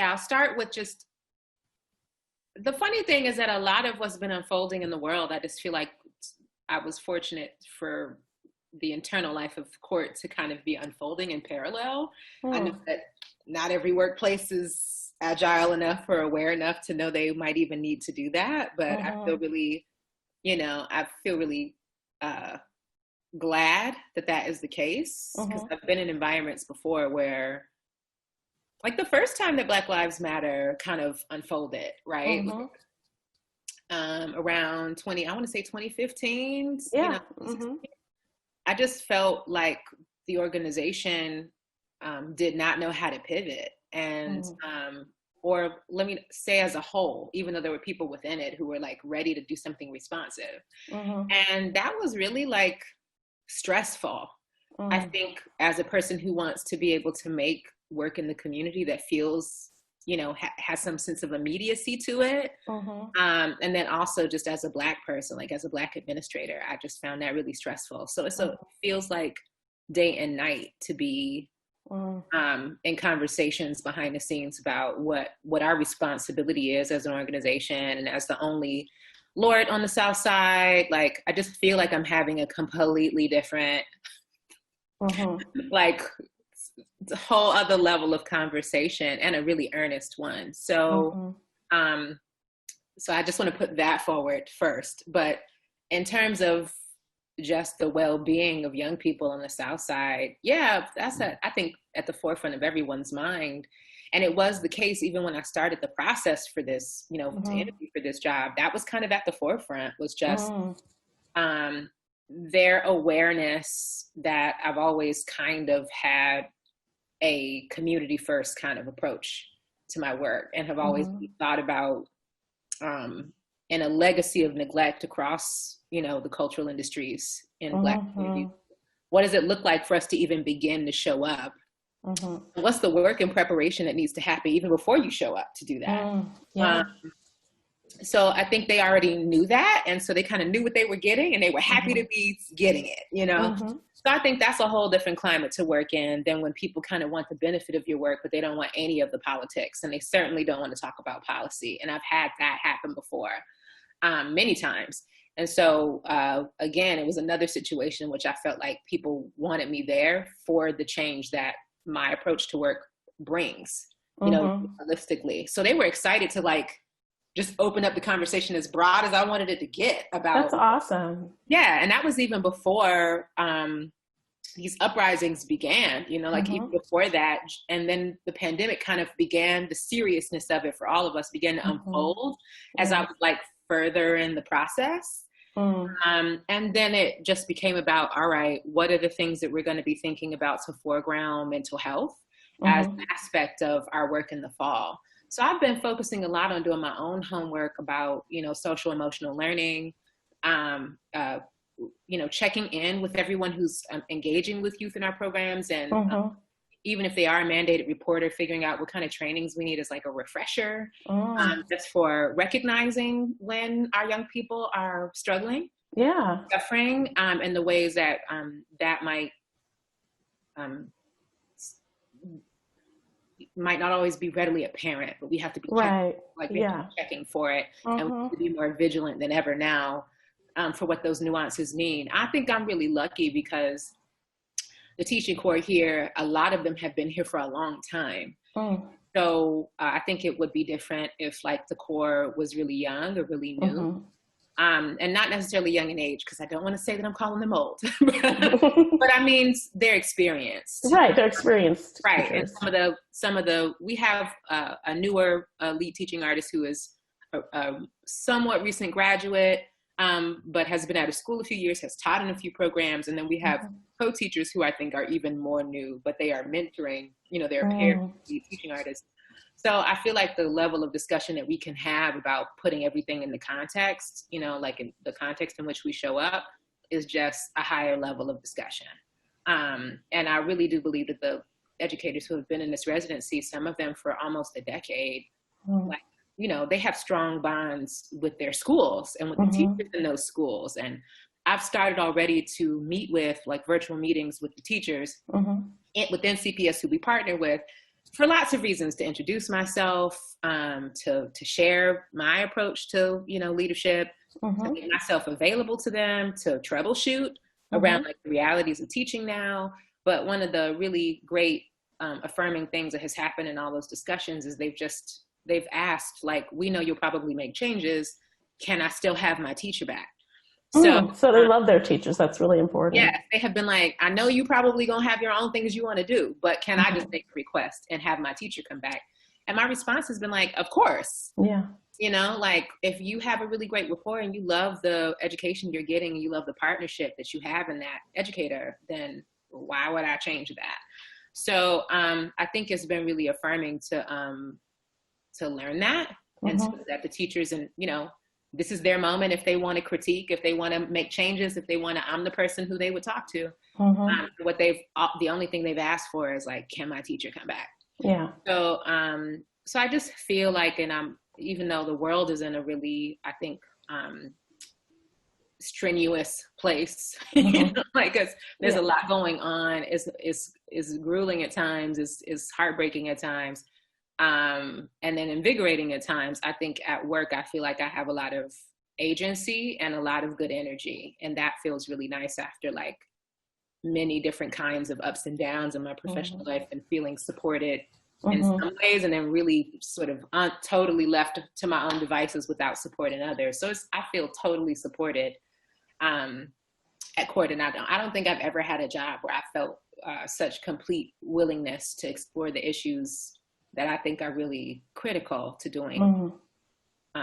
I'll start with just, the funny thing is that a lot of what's been unfolding in the world, I just feel like I was fortunate for the internal life of court to kind of be unfolding in parallel. I know that not every workplace is agile enough or aware enough to know they might even need to do that. But I feel really, glad that is the case, because I've been in environments before where, like the first time that Black Lives Matter kind of unfolded, right? Around 2015. Yeah. I just felt like the organization did not know how to pivot. And, or let me say as a whole, even though there were people within it who were like ready to do something responsive. And that was really like stressful. I think as a person who wants to be able to make work in the community that feels, has some sense of immediacy to it. And then also just as a Black person, like as a Black administrator, I just found that really stressful. So it feels like day and night to be in conversations behind the scenes about what our responsibility is as an organization. And as the only Lord on the Southside, like, I just feel like I'm having a completely different, like, a whole other level of conversation, and a really earnest one. So, so I just want to put that forward first. But in terms of just the well-being of young people on the South Side, that's I think at the forefront of everyone's mind. And it was the case even when I started the process for this, to interview for this job. That was kind of at the forefront, was just their awareness that I've always kind of had a community first kind of approach to my work, and have always thought about in a legacy of neglect across, the cultural industries in Black communities. What does it look like for us to even begin to show up? What's the work and preparation that needs to happen even before you show up to do that? So I think they already knew that. And so they kind of knew what they were getting, and they were happy to be getting it, So I think that's a whole different climate to work in than when people kind of want the benefit of your work, but they don't want any of the politics, and they certainly don't want to talk about policy. And I've had that happen before, many times. And so, again, it was another situation in which I felt like people wanted me there for the change that my approach to work brings, holistically. So they were excited to like just open up the conversation as broad as I wanted it to get about. That's awesome. Yeah. And that was even before these uprisings began, even before that. And then the pandemic kind of began, the seriousness of it for all of us began to unfold as I was like further in the process. And then it just became about, all right, what are the things that we're going to be thinking about to foreground mental health as an aspect of our work in the fall? So I've been focusing a lot on doing my own homework about, social emotional learning, checking in with everyone who's engaging with youth in our programs, and even if they are a mandated reporter, figuring out what kind of trainings we need as like a refresher, just for recognizing when our young people are struggling, suffering, and the ways that that might not always be readily apparent, but we have to be checking for it, and we have to be more vigilant than ever now for what those nuances mean. I think I'm really lucky because the teaching corps here, a lot of them have been here for a long time. So I think it would be different if like the corps was really young or really new. And not necessarily young in age, because I don't want to say that I'm calling them old, but I mean, they're experienced. Right, they're experienced. Right, and some of the, we have a newer lead teaching artist who is a somewhat recent graduate, but has been out of school a few years, has taught in a few programs, and then we have co-teachers who I think are even more new, but they are mentoring, they're paired lead teaching artists. So I feel like the level of discussion that we can have about putting everything in the context, like in the context in which we show up, is just a higher level of discussion. And I really do believe that the educators who have been in this residency, some of them for almost a decade, like, they have strong bonds with their schools and with the teachers in those schools. And I've started already to meet with like virtual meetings with the teachers within CPS who we partner with, for lots of reasons, to introduce myself, to share my approach to, leadership, to make myself available to them, to troubleshoot around like the realities of teaching now. But one of the really great affirming things that has happened in all those discussions is they've asked, like, we know you'll probably make changes. Can I still have my teacher back? So they love their teachers. That's really important. Yeah, they have been like, I know you probably gonna have your own things you want to do, but can I just make a request and have my teacher come back? And my response has been like, of course. Yeah. Like if you have a really great rapport and you love the education you're getting and you love the partnership that you have in that educator, then why would I change that? So I think it's been really affirming to learn that and so that the teachers and, this is their moment. If they want to critique, if they want to make changes, if they want to, I'm the person who they would talk to. The only thing they've asked for is like, can my teacher come back? Yeah. So, so I just feel like, and even though the world is in a really, I think, strenuous place, like there's a lot going on. Is grueling at times, is heartbreaking at times. And then invigorating at times. I think at work, I feel like I have a lot of agency and a lot of good energy. And that feels really nice after like many different kinds of ups and downs in my professional life and feeling supported in some ways and then really sort of totally left to my own devices without support in others. So I feel totally supported at Court. And I don't think I've ever had a job where I felt such complete willingness to explore the issues that I think are really critical to doing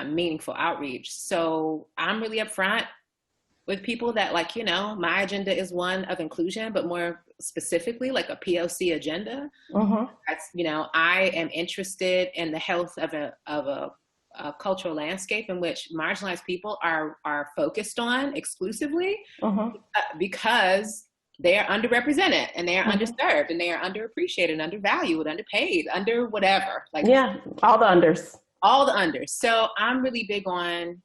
meaningful outreach. So I'm really upfront with people that like, my agenda is one of inclusion, but more specifically like a POC agenda. That's, I am interested in the health of a cultural landscape in which marginalized people are focused on exclusively because they are underrepresented and they are underserved and they are underappreciated, undervalued, underpaid, under whatever. Like all the unders. All the unders. So I'm really big on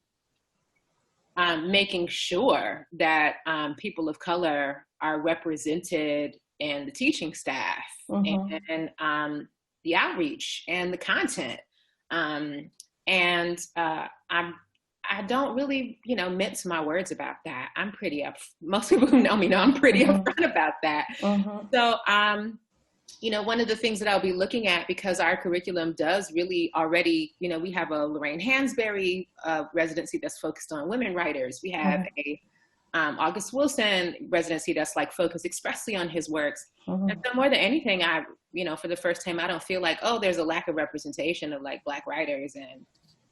making sure that people of color are represented in the teaching staff and the outreach and the content. I don't really, mince my words about that. I'm pretty most people who know me know I'm pretty upfront about that. So, one of the things that I'll be looking at, because our curriculum does really already, we have a Lorraine Hansberry residency that's focused on women writers. We have a August Wilson residency that's like focused expressly on his works. And so more than anything, for the first time, I don't feel like, oh, there's a lack of representation of like Black writers and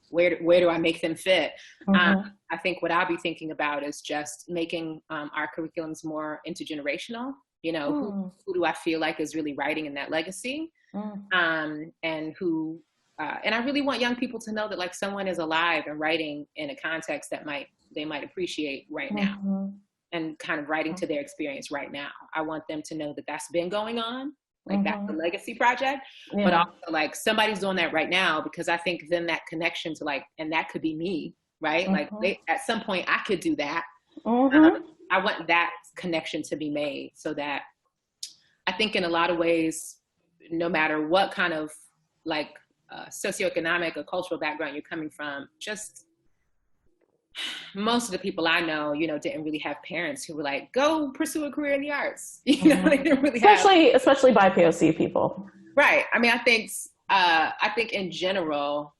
where do I make them fit? I think what I'll be thinking about is just making our curriculums more intergenerational. Who do I feel like is really writing in that legacy? And who, and I really want young people to know that like someone is alive and writing in a context that they might appreciate right now and kind of writing to their experience right now. I want them to know that that's been going on. Like that's the legacy project, but also like somebody's doing that right now, because I think then that connection to like, and that could be me, right? Like at some point I could do that. I want that connection to be made so that I think in a lot of ways, no matter what kind of like socioeconomic or cultural background you're coming from, just most of the people I know, didn't really have parents who were like, go pursue a career in the arts. They didn't really especially BIPOC people. Right. I mean, I think in general,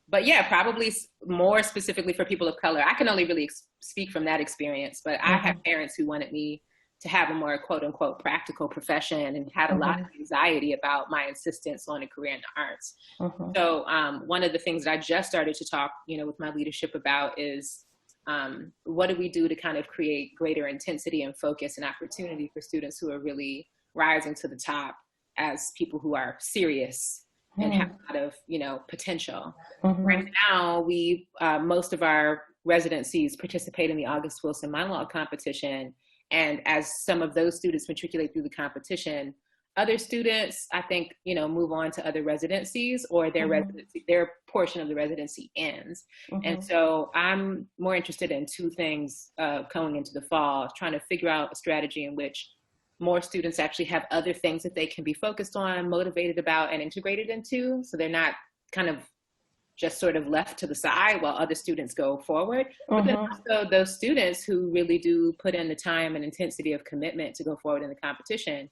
but yeah, probably more specifically for people of color. I can only really speak from that experience, but I have parents who wanted me to have a more quote unquote practical profession and had a lot of anxiety about my insistence on a career in the arts. So one of the things that I just started to talk, with my leadership about is what do we do to kind of create greater intensity and focus and opportunity for students who are really rising to the top as people who are serious and have a lot of, potential. Right now, most of our residencies participate in the August Wilson Monologue competition. And as some of those students matriculate through the competition, other students, I think, move on to other residencies or their portion of the residency ends. And so I'm more interested in two things going into the fall, trying to figure out a strategy in which more students actually have other things that they can be focused on, motivated about, and integrated into. So they're not kind of just sort of left to the side while other students go forward. But then also those students who really do put in the time and intensity of commitment to go forward in the competition,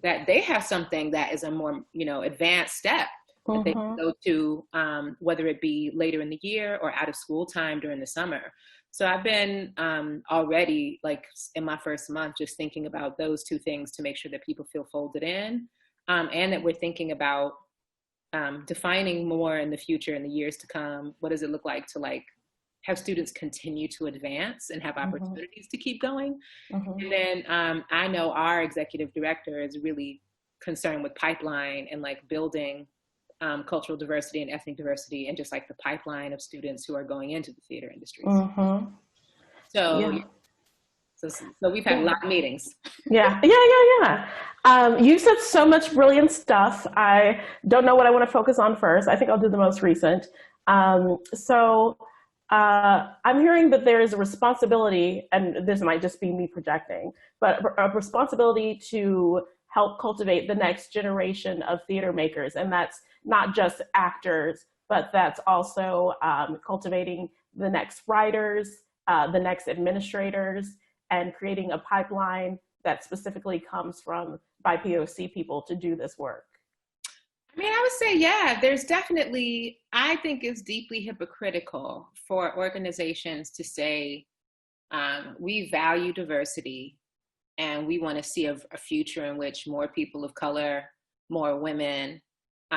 that they have something that is a more, advanced step that they can go to, whether it be later in the year or out of school time during the summer. So I've been already, like in my first month, just thinking about those two things to make sure that people feel folded in, and that we're thinking about defining more in the future, in the years to come. What does it look like to have students continue to advance and have opportunities to keep going? And then I know our executive director is really concerned with pipeline and building cultural diversity and ethnic diversity, and just the pipeline of students who are going into the theater industry. So we've had a lot of meetings. Yeah. You said so much brilliant stuff. I don't know what I want to focus on first. I think I'll do the most recent. I'm hearing that there is a responsibility, and this might just be me projecting, but a responsibility to help cultivate the next generation of theater makers. And that's not just actors, but that's also cultivating the next writers, the next administrators, and creating a pipeline that specifically comes from BIPOC people to do this work. I mean, I would say, yeah, there's definitely, I think it's deeply hypocritical for organizations to say, we value diversity and we want to see a future in which more people of color, more women,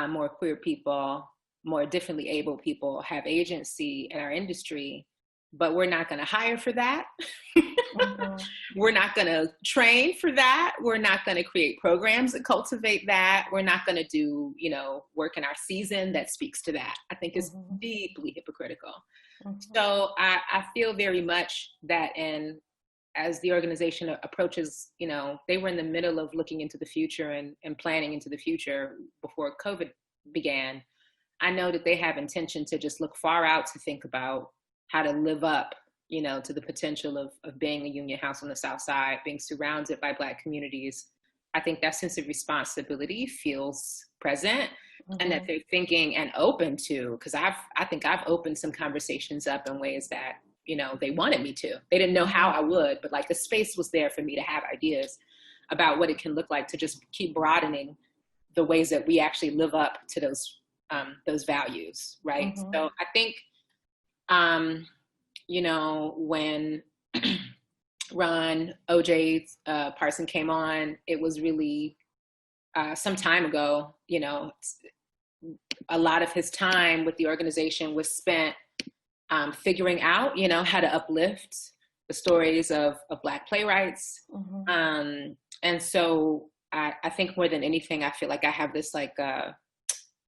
more queer people, more differently able people have agency in our industry, but we're not going to hire for that. We're not going to train for that. We're not going to create programs that cultivate that. We're not going to do, work in our season that speaks to that. I think it's deeply hypocritical. So I feel very much that as the organization approaches, they were in the middle of looking into the future and planning into the future before COVID began. I know that they have intention to just look far out to think about how to live up, to the potential of being a union house on the Southside, being surrounded by Black communities. I think that sense of responsibility feels present, and that they're thinking and open to, because I think I've opened some conversations up in ways that, they wanted me to. They didn't know how I would, but the space was there for me to have ideas about what it can look like to just keep broadening the ways that we actually live up to those values, right? So I think, when Ron OJ Parson came on, it was really some time ago. A lot of his time with the organization was spent figuring out, how to uplift the stories of Black playwrights. And so I think more than anything, I feel like I have this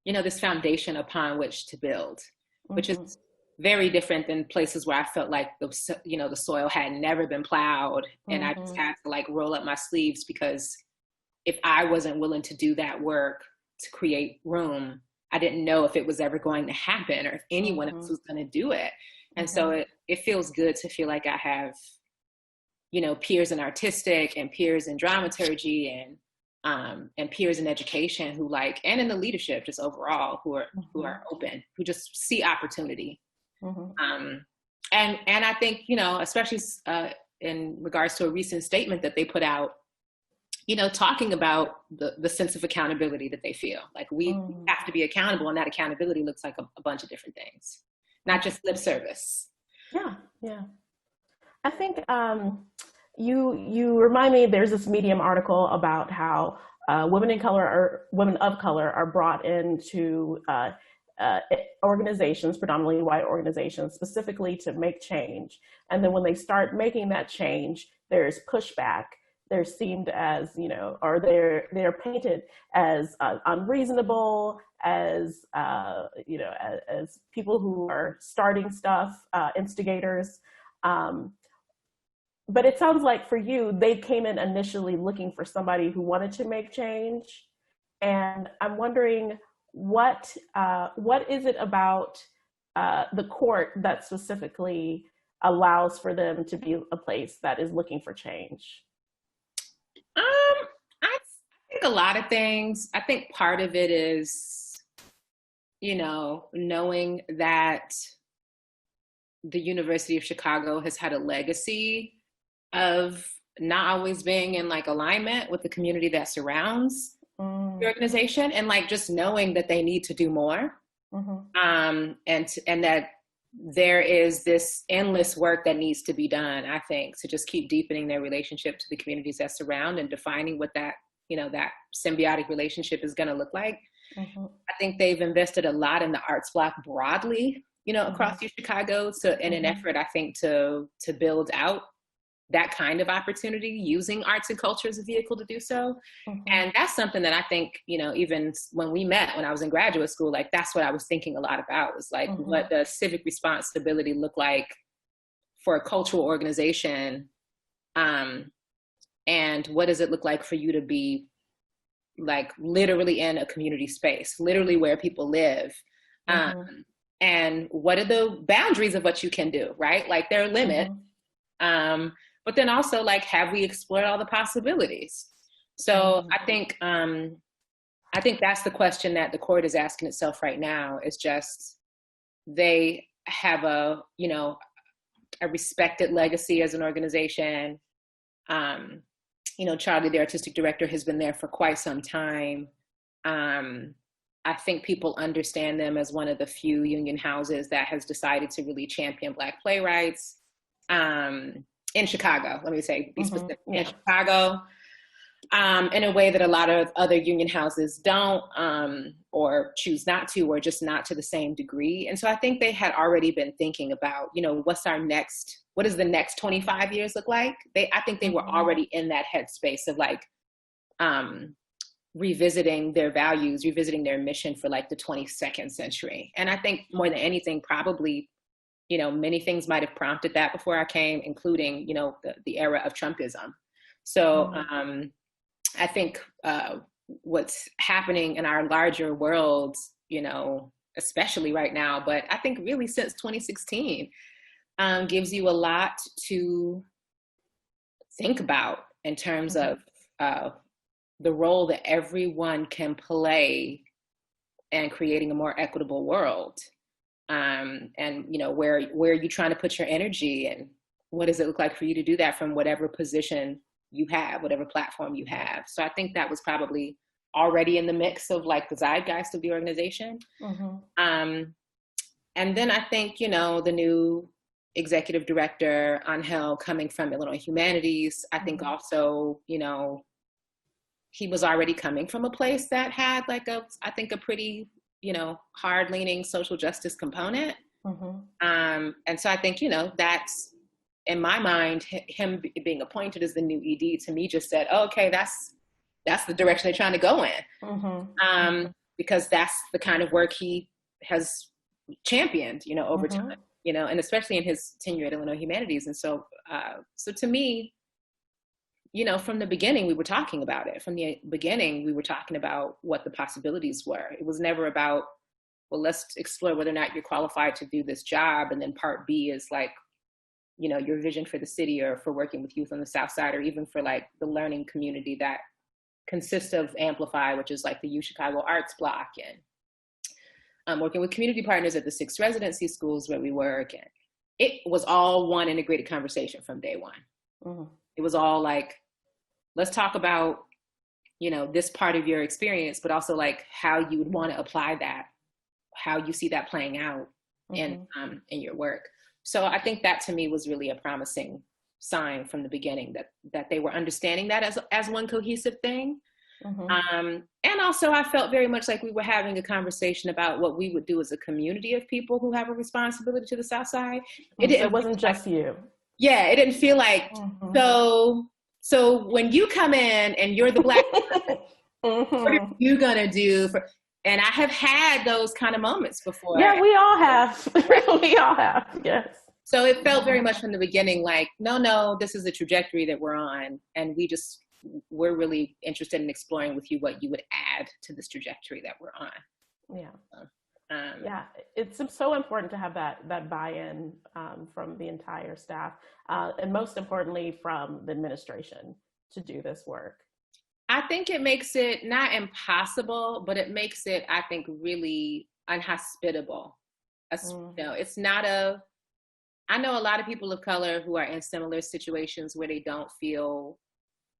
this foundation upon which to build, which is very different than places where I felt like the soil had never been plowed, and I just had to roll up my sleeves, because if I wasn't willing to do that work to create room, I didn't know if it was ever going to happen or if anyone else was going to do it. And so it feels good to feel like I have, peers in artistic and peers in dramaturgy and peers in education who and in the leadership just overall who are open, who just see opportunity. And I think, especially in regards to a recent statement that they put out, talking about the sense of accountability that they feel we have to be accountable, and that accountability looks like a bunch of different things, not just lip service. Yeah. I think you remind me, there's this Medium article about how women of color are brought into organizations, predominantly white organizations, specifically to make change. And then when they start making that change, there's pushback. They're seen as, or they're painted as unreasonable, as as people who are starting stuff, instigators. But it sounds like for you, they came in initially looking for somebody who wanted to make change. And I'm wondering, what is it about the court that specifically allows for them to be a place that is looking for change? think a lot of things. I think part of it is, knowing that the University of Chicago has had a legacy of not always being in like alignment with the community that surrounds the organization, and like just knowing that they need to do more. And that there is this endless work that needs to be done, I think, to just keep deepening their relationship to the communities that surround and defining what that, that symbiotic relationship is going to look like. I think they've invested a lot in the arts block broadly, across Chicago. So in an effort, I think, to build out that kind of opportunity, using arts and culture as a vehicle to do so. And that's something that I think, even when we met, when I was in graduate school, like that's what I was thinking a lot about, was like, what does civic responsibility look like for a cultural organization? And what does it look like for you to be like literally in a community space, literally where people live? And what are the boundaries of what you can do, right? Like there are limits. But then also, like, have we explored all the possibilities? So I think that's the question that the court is asking itself right now, is just, they have a respected legacy as an organization. Charlie, the artistic director, has been there for quite some time. I think people understand them as one of the few union houses that has decided to really champion Black playwrights. In Chicago, let me say, be specific, in Chicago, in a way that a lot of other union houses don't, or choose not to, or just not to the same degree. And so I think they had already been thinking about, what does the next 25 years look like? I think they were already in that headspace of like, revisiting their values, revisiting their mission for like the 22nd century. And I think more than anything, probably, many things might have prompted that before I came, including, the era of Trumpism. So I think what's happening in our larger world, especially right now, but I think really since 2016, gives you a lot to think about in terms of the role that everyone can play in creating a more equitable world. And where are you trying to put your energy, and what does it look like for you to do that from whatever position you have, whatever platform you have? So I think that was probably already in the mix of like the zeitgeist of the organization. And then I think, the new executive director, Angel, coming from Illinois Humanities, I think also, he was already coming from a place that had like a pretty, hard-leaning social justice component. And so I think, that's, in my mind, him being appointed as the new ED, to me, just said, oh, okay, that's the direction they're trying to go in. Because that's the kind of work he has championed, over time, and especially in his tenure at Illinois Humanities. And so, to me, from the beginning, we were talking about it. From the beginning, we were talking about what the possibilities were. It was never about, well, let's explore whether or not you're qualified to do this job. And then part B is like, your vision for the city, or for working with youth on the Southside, or even for like the learning community that consists of Amplify, which is like the U Chicago Arts Block, and working with community partners at the 6 residency schools where we work. And it was all one integrated conversation from day one. It was all like, let's talk about, this part of your experience, but also like how you would want to apply that, how you see that playing out in your work. So I think that to me was really a promising sign from the beginning, that they were understanding that as one cohesive thing. And also I felt very much like we were having a conversation about what we would do as a community of people who have a responsibility to the Southside. It wasn't just you. Yeah, it didn't feel like, so when you come in and you're the Black person, what are you gonna do and I have had those kind of moments before. Yeah, we all have. We all have, yes. So it felt very much from the beginning like, no, this is the trajectory that we're on, and we're really interested in exploring with you what you would add to this trajectory that we're on. Yeah. It's so important to have that buy-in from the entire staff, and most importantly from the administration, to do this work. I think it makes it not impossible, but it makes it, I think, really unhospitable. It's not I know a lot of people of color who are in similar situations where they don't feel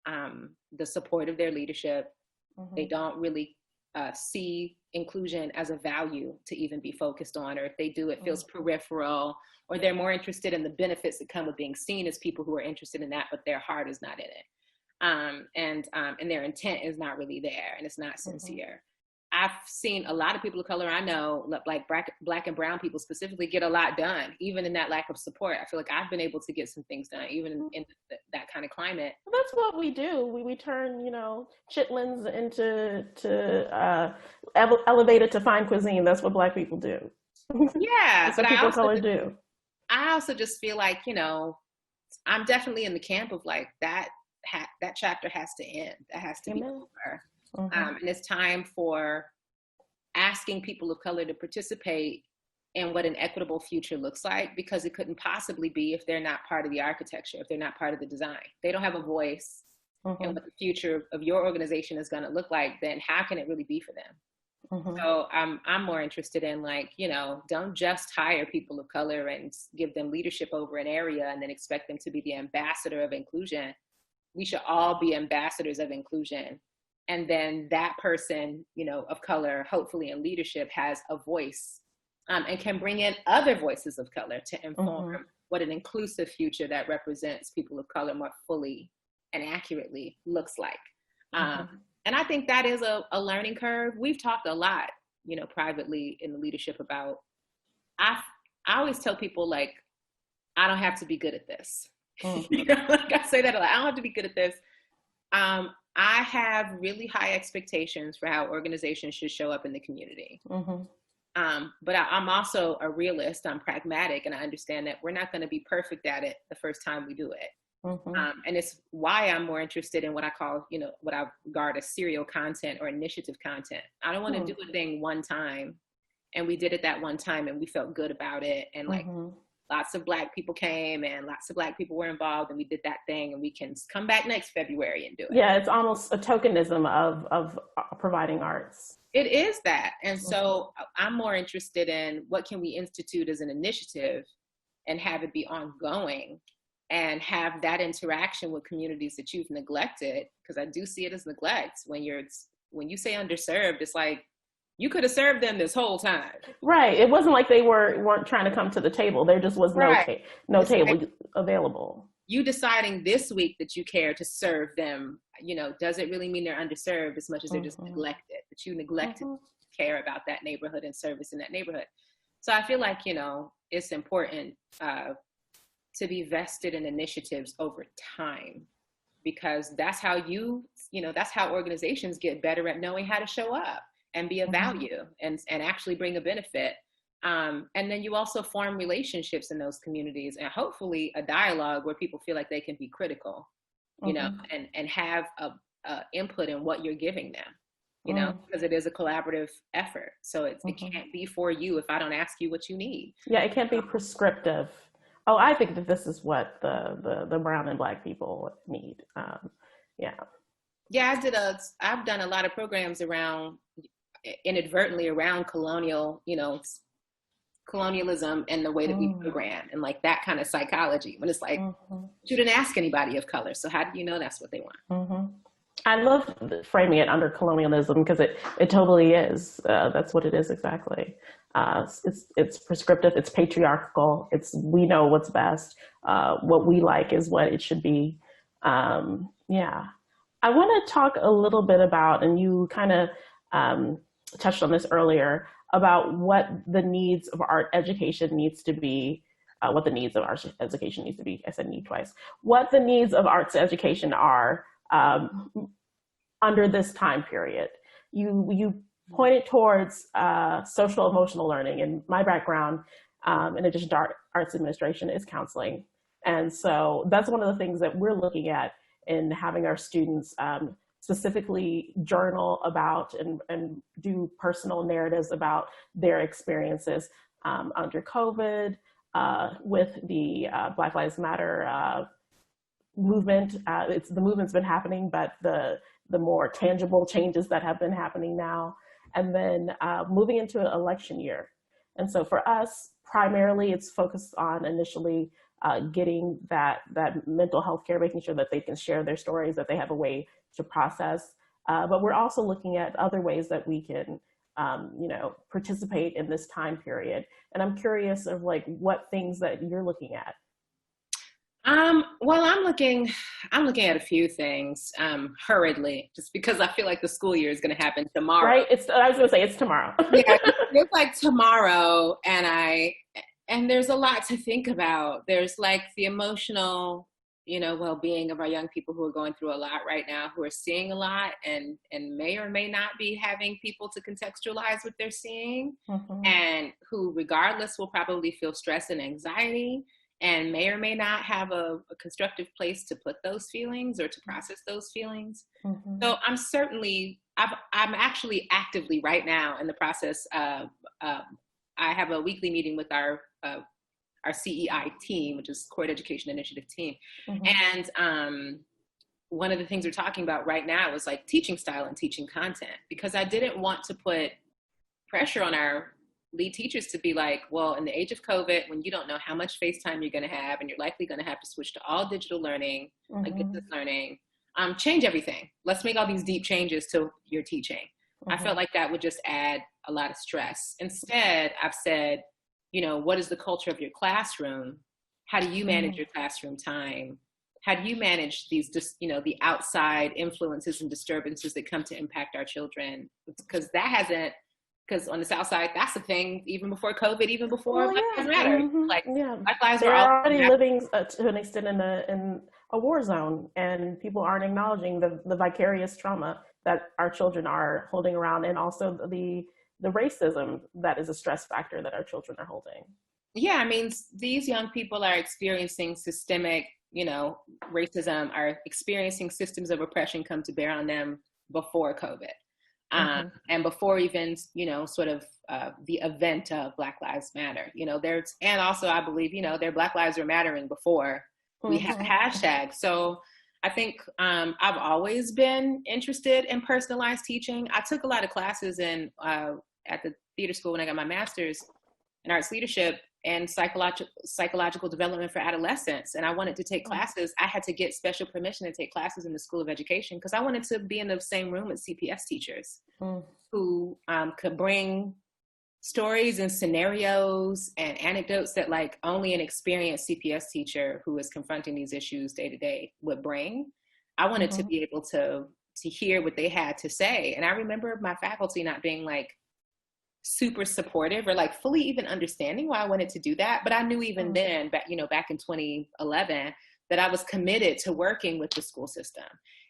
the support of their leadership. They don't really see inclusion as a value to even be focused on, or if they do, it feels peripheral, or they're more interested in the benefits that come with being seen as people who are interested in that, but their heart is not in it. And their intent is not really there, and it's not sincere. I've seen a lot of people of color I know, like black and brown people specifically, get a lot done, even in that lack of support. I feel like I've been able to get some things done, even in that kind of climate. Well, that's what we do. We turn, chitlins into elevated to fine cuisine. That's what Black people do. Yeah, that's what people of color do. I also just feel like, I'm definitely in the camp of like that chapter has to end. That has to be over. And it's time for asking people of color to participate in what an equitable future looks like, because it couldn't possibly be if they're not part of the architecture, if they're not part of the design. They don't have a voice in what the future of your organization is going to look like, then how can it really be for them? So I'm more interested in like, don't just hire people of color and give them leadership over an area and then expect them to be the ambassador of inclusion. We should all be ambassadors of inclusion. And then that person, of color, hopefully in leadership, has a voice and can bring in other voices of color to inform what an inclusive future that represents people of color more fully and accurately looks like. And I think that is a learning curve. We've talked a lot, privately in the leadership about, I always tell people, like, I don't have to be good at this. Like I say that a lot. I don't have to be good at this. I have really high expectations for how organizations should show up in the community. But I'm also a realist. I'm pragmatic, and I understand that we're not going to be perfect at it the first time we do it. And it's why I'm more interested in what I call, what I regard as serial content or initiative content. I don't want to do a thing one time, and we did it that one time and we felt good about it. And like lots of Black people came and lots of Black people were involved, and we did that thing, and we can come back next February and do it. Yeah, it's almost a tokenism of providing arts. It is that. And so I'm more interested in what can we institute as an initiative and have it be ongoing and have that interaction with communities that you've neglected, because I do see it as neglect. When you say underserved, it's like, you could have served them this whole time. Right. It wasn't like they weren't trying to come to the table. There just was no table like, available. You deciding this week that you care to serve them, does it really mean they're underserved as much as they're just neglected, that you neglected to care about that neighborhood and service in that neighborhood. So I feel like, it's important to be vested in initiatives over time, because that's how that's how organizations get better at knowing how to show up and be of value and actually bring a benefit. And then you also form relationships in those communities, and hopefully a dialogue where people feel like they can be critical, and have a input in what you're giving them, because it is a collaborative effort. So it can't be for you if I don't ask you what you need. Yeah, it can't be prescriptive. Oh, I think that this is what the brown and Black people need. Yeah, I've done a lot of programs inadvertently around colonialism and the way that we program and like that kind of psychology, when it's like, you didn't ask anybody of color, so how do you know that's what they want? I love framing it under colonialism, because it totally is. That's what it is exactly. It's prescriptive, it's patriarchal, we know what's best. What we like is what it should be. I want to talk a little bit about, and you kind of touched on this earlier, about what the needs of art education needs to be, what the needs of art education needs to be. I said need twice. What the needs of arts education are under this time period. You pointed towards social emotional learning, and my background, in addition to arts administration, is counseling. And so that's one of the things that we're looking at in having our students specifically journal about and do personal narratives about their experiences under COVID, with the Black Lives Matter movement. The movement's been happening, but the more tangible changes that have been happening now, and then moving into an election year. And so for us, primarily, it's focused on initially getting that mental health care, making sure that they can share their stories, that they have a way to process. But we're also looking at other ways that we can, participate in this time period. And I'm curious of like what things that you're looking at. Well, I'm looking at a few things hurriedly, just because I feel like the school year is going to happen tomorrow. Right? I was going to say it's tomorrow. Yeah, it's like tomorrow, and there's a lot to think about. There's like the emotional, well-being of our young people who are going through a lot right now, who are seeing a lot, and may or may not be having people to contextualize what they're seeing, and who, regardless, will probably feel stress and anxiety, and may or may not have a constructive place to put those feelings or to process those feelings. So I'm actually actively right now in the process of, I have a weekly meeting with our CEI team, which is Court Education Initiative team. And one of the things we're talking about right now is like teaching style and teaching content, because I didn't want to put pressure on our lead teachers to be like, well, in the age of COVID, when you don't know how much FaceTime you're going to have, and you're likely going to have to switch to all digital learning, like business learning, change everything. Let's make all these deep changes to your teaching. I felt like that would just add a lot of stress. Instead, I've said, what is the culture of your classroom? How do you manage your classroom time? How do you manage these, the outside influences and disturbances that come to impact our children? Because on the Southside, that's the thing, even before COVID, even before Black Lives Matter. Black lives They're are already living to an extent in a war zone, and people aren't acknowledging the vicarious trauma that our children are holding around, and also the racism that is a stress factor that our children are holding. Yeah, I mean, these young people are experiencing systemic, racism, are experiencing systems of oppression come to bear on them before COVID. And before even, sort of the event of Black Lives Matter, and also I believe, their Black Lives are mattering before we have the hashtag. So I think I've always been interested in personalized teaching. I took a lot of classes at the theater school when I got my master's in arts leadership and psychological development for adolescents. And I wanted to take classes. I had to get special permission to take classes in the School of Education because I wanted to be in the same room with CPS teachers who could bring stories and scenarios and anecdotes that like only an experienced CPS teacher who is confronting these issues day to day would bring. I wanted to be able to hear what they had to say. And I remember my faculty not being like super supportive or like fully even understanding why I wanted to do that. But I knew even then, back in 2011, that I was committed to working with the school system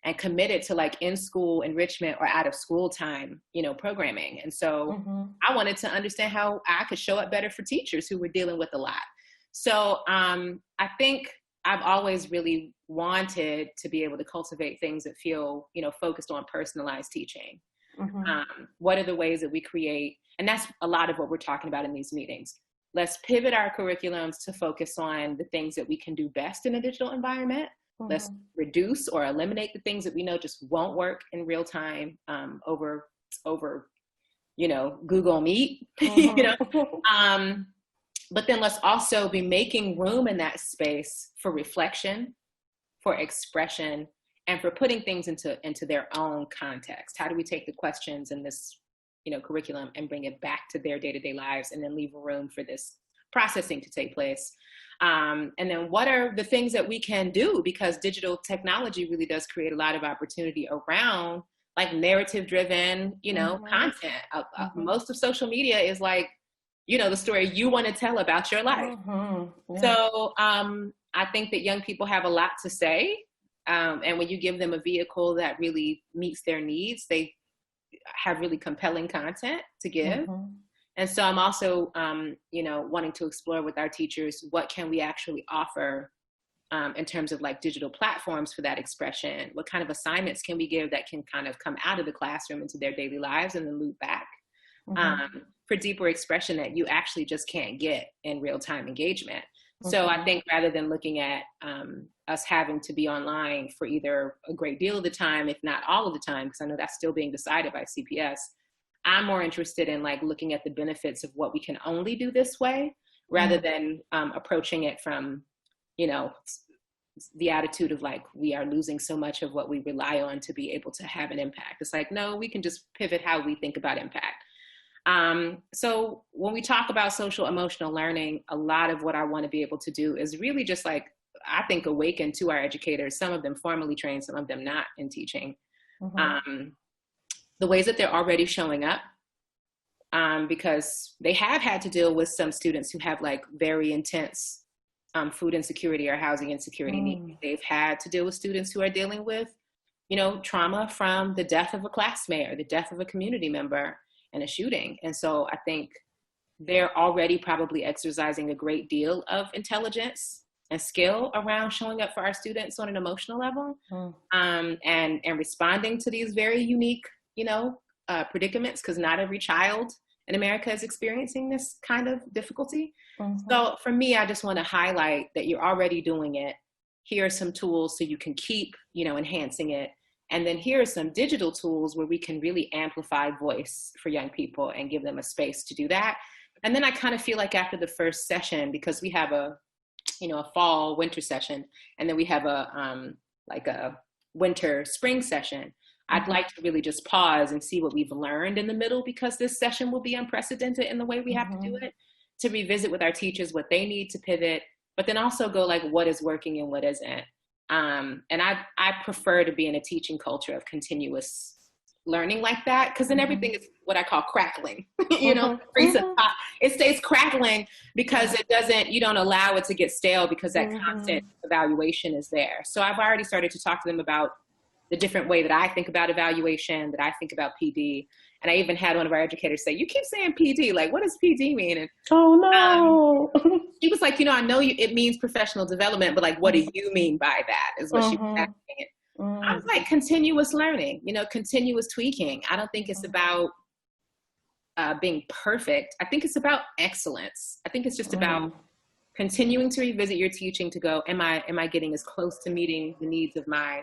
and committed to like in-school enrichment or out of school time, programming. And so I wanted to understand how I could show up better for teachers who were dealing with a lot. So I think I've always really wanted to be able to cultivate things that feel, focused on personalized teaching. What are the ways that we create? And that's a lot of what we're talking about in these meetings. Let's pivot our curriculums to focus on the things that we can do best in a digital environment. Let's reduce or eliminate the things that we know just won't work in real time over Google Meet. But then let's also be making room in that space for reflection, for expression, and for putting things into their own context. How do we take the questions in this curriculum and bring it back to their day-to-day lives, and then leave room for this processing to take place? And then what are the things that we can do? Because digital technology really does create a lot of opportunity around like narrative-driven, content. Most of social media is like, the story you want to tell about your life. So I think that young people have a lot to say. And when you give them a vehicle that really meets their needs, they have really compelling content to give. And so I'm also, wanting to explore with our teachers, what can we actually offer in terms of like digital platforms for that expression? What kind of assignments can we give that can kind of come out of the classroom into their daily lives and then loop back for deeper expression that you actually just can't get in real-time engagement? So I think rather than looking at us having to be online for either a great deal of the time, if not all of the time, because I know that's still being decided by CPS, I'm more interested in like looking at the benefits of what we can only do this way, rather than approaching it from, you know, the attitude of like, we are losing so much of what we rely on to be able to have an impact. It's like, no, we can just pivot how we think about impact. So when we talk about social emotional learning, a lot of what I want to be able to do is really just like, I think, awaken to our educators, some of them formally trained, some of them not in teaching, the ways that they're already showing up, because they have had to deal with some students who have like very intense food insecurity or housing insecurity needs. They've had to deal with students who are dealing with, you know, trauma from the death of a classmate or the death of a community member and a shooting. And so I think they're already probably exercising a great deal of intelligence and skill around showing up for our students on an emotional level, and responding to these very unique, you know, predicaments, because not every child in America is experiencing this kind of difficulty. So for me, I just want to highlight that you're already doing it. Here are some tools so you can keep, you know, enhancing it. And then here are some digital tools where we can really amplify voice for young people and give them a space to do that. And then I kind of feel like after the first session, because we have a, you know, a fall winter session, and then we have a like a winter spring session, I'd like to really just pause and see what we've learned in the middle, because this session will be unprecedented in the way we have to do it, to revisit with our teachers what they need to pivot, but then also go like, what is working and what isn't. And I prefer to be in a teaching culture of continuous learning like that, because then everything is what I call crackling. You know, it stays crackling because it doesn't, you don't allow it to get stale, because that constant evaluation is there. So I've already started to talk to them about the different way that I think about evaluation, that I think about PD. And I even had one of our educators say, "You keep saying PD, like what does PD mean?" And he was like, "You know, I know it means professional development, but like, what do you mean by that?" Is what she was asking. I was like, continuous learning, you know, continuous tweaking. I don't think it's about being perfect. I think it's about excellence. I think it's just about continuing to revisit your teaching to go, am I getting as close to meeting the needs of my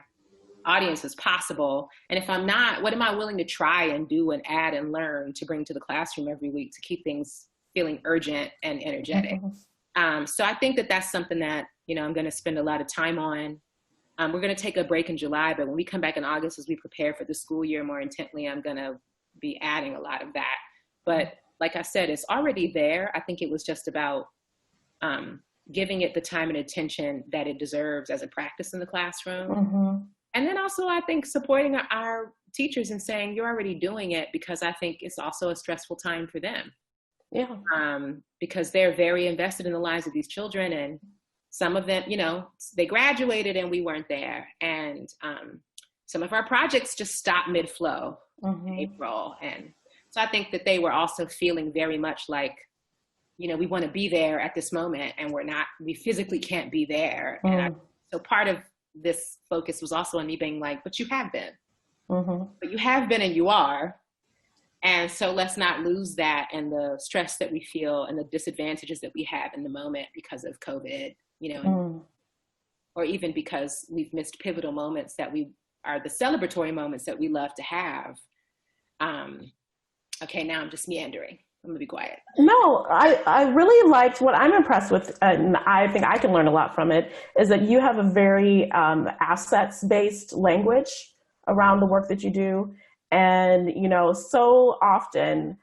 audience as possible? And if I'm not, what am I willing to try and do and add and learn to bring to the classroom every week to keep things feeling urgent and energetic? So I think that that's something that, you know, I'm going to spend a lot of time on. We're going to take a break in July, but when we come back in August, as we prepare for the school year more intently, I'm going to be adding a lot of that. But like I said, it's already there. I think it was just about giving it the time and attention that it deserves as a practice in the classroom. And then also, I think supporting our teachers and saying, you're already doing it, because I think it's also a stressful time for them. Because they're very invested in the lives of these children, and some of them, you know, they graduated and we weren't there. And some of our projects just stopped mid-flow in April. And so I think that they were also feeling very much like, you know, we want to be there at this moment, and we physically can't be there. And so part of this focus was also on me being like, but you have been, but you have been and you are. And so let's not lose that, and the stress that we feel and the disadvantages that we have in the moment because of COVID, you know, or even because we've missed pivotal moments that we are the celebratory moments that we love to have. Okay, now I'm just meandering. I'm gonna be quiet. No, I really liked what I'm impressed with, and I think I can learn a lot from it, is that you have a very assets-based language around the work that you do. And, you know, so often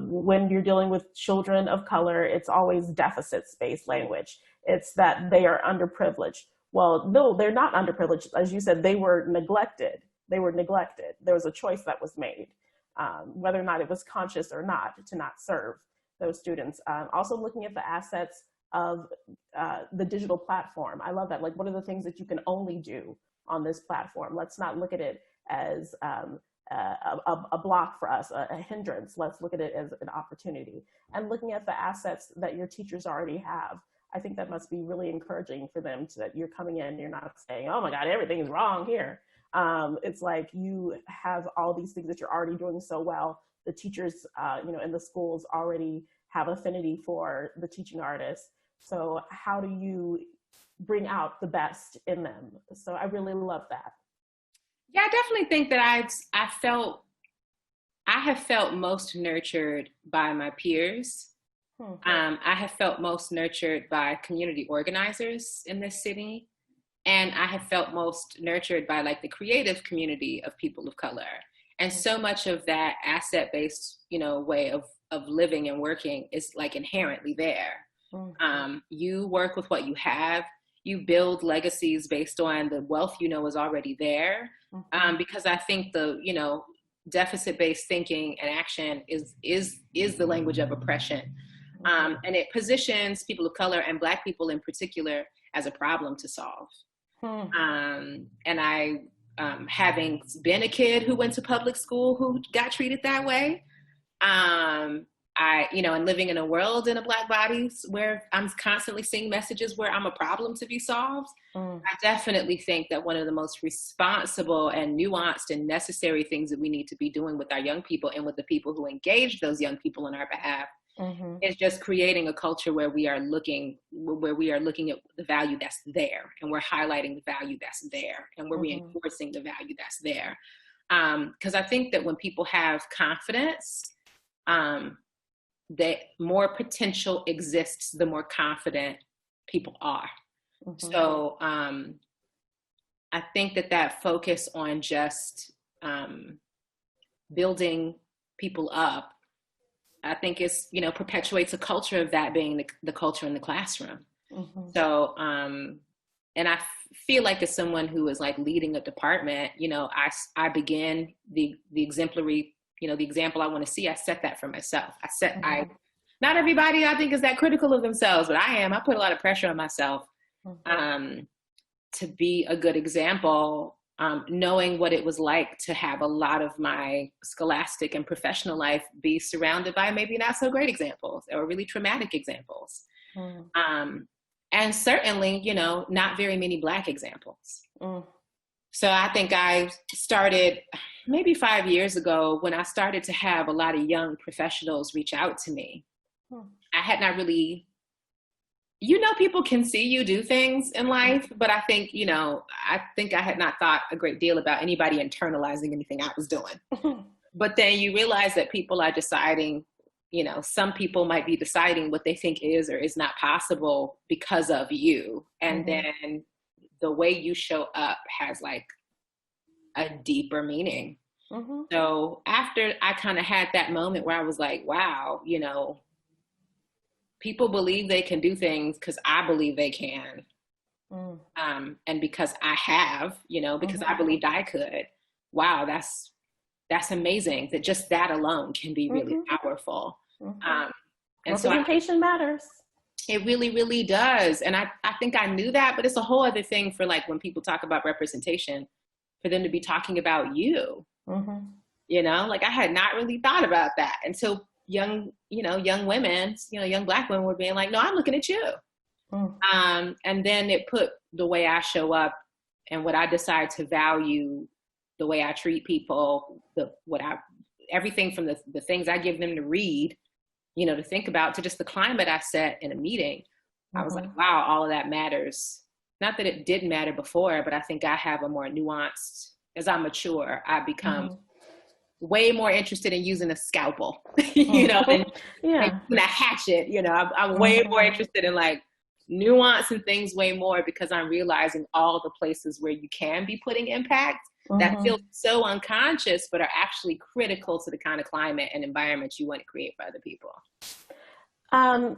when you're dealing with children of color, it's always deficit-based language. It's that they are underprivileged. Well, no, they're not underprivileged. As you said, they were neglected. They were neglected. There was a choice that was made. Whether or not it was conscious or not, to not serve those students. Also looking at the assets of the digital platform. I love that. Like, what are the things that you can only do on this platform? Let's not look at it as a block for us, a hindrance. Let's look at it as an opportunity. And looking at the assets that your teachers already have. I think that must be really encouraging for them, that you're coming in, you're not saying, oh my God, everything is wrong here. It's like you have all these things that you're already doing so well. The teachers, you know, in the schools already have affinity for the teaching artists. So how do you bring out the best in them? So I really love that. Yeah, I definitely think that I have felt most nurtured by my peers. I have felt most nurtured by community organizers in this city. And I have felt most nurtured by like the creative community of people of color. And so much of that asset-based, way of living and working is like inherently there. You work with what you have. You build legacies based on the wealth is already there. Because I think the deficit-based thinking and action is the language of oppression, and it positions people of color and Black people in particular as a problem to solve. And I, having been a kid who went to public school who got treated that way, and living in a world in a Black body where I'm constantly seeing messages where I'm a problem to be solved, I definitely think that one of the most responsible and nuanced and necessary things that we need to be doing with our young people and with the people who engage those young people on our behalf is just creating a culture where we are looking at the value that's there, and we're highlighting the value that's there, and we're reinforcing the value that's there. Because I think that when people have confidence, that more potential exists the more confident people are. So I think that focus on just building people up, I think perpetuates a culture of that being the culture in the classroom. So, and I feel like as someone who is like leading a department, I begin the exemplary, the example I want to see. I set that for myself. Not everybody I think is that critical of themselves, but I am. I put a lot of pressure on myself to be a good example, knowing what it was like to have a lot of my scholastic and professional life be surrounded by maybe not so great examples or really traumatic examples. And certainly, not very many Black examples. So I think I started maybe 5 years ago when I started to have a lot of young professionals reach out to me. I had not really, people can see you do things in life, but I think, I had not thought a great deal about anybody internalizing anything I was doing. But then you realize that people are deciding, some people might be deciding what they think is or is not possible because of you. And then the way you show up has like a deeper meaning. So after I kind of had that moment where I was like, wow, people believe they can do things because I believe they can. And because I have, because I believed I could. Wow, that's amazing that just that alone can be really powerful. And representation matters. It really, really does. And I think I knew that, but it's a whole other thing for like when people talk about representation, for them to be talking about you. Like I had not really thought about that until young women, young Black women were being like, no, I'm looking at you. And then it put the way I show up and what I decide to value, the way I treat people, everything from the things I give them to read, to think about, to just the climate I set in a meeting. I was like, wow, all of that matters. Not that it didn't matter before, but I think I have a more nuanced, as I mature, I become way more interested in using a scalpel, and a hatchet, I'm way more interested in like nuance and things way more because I'm realizing all the places where you can be putting impact that feel so unconscious, but are actually critical to the kind of climate and environment you want to create for other people.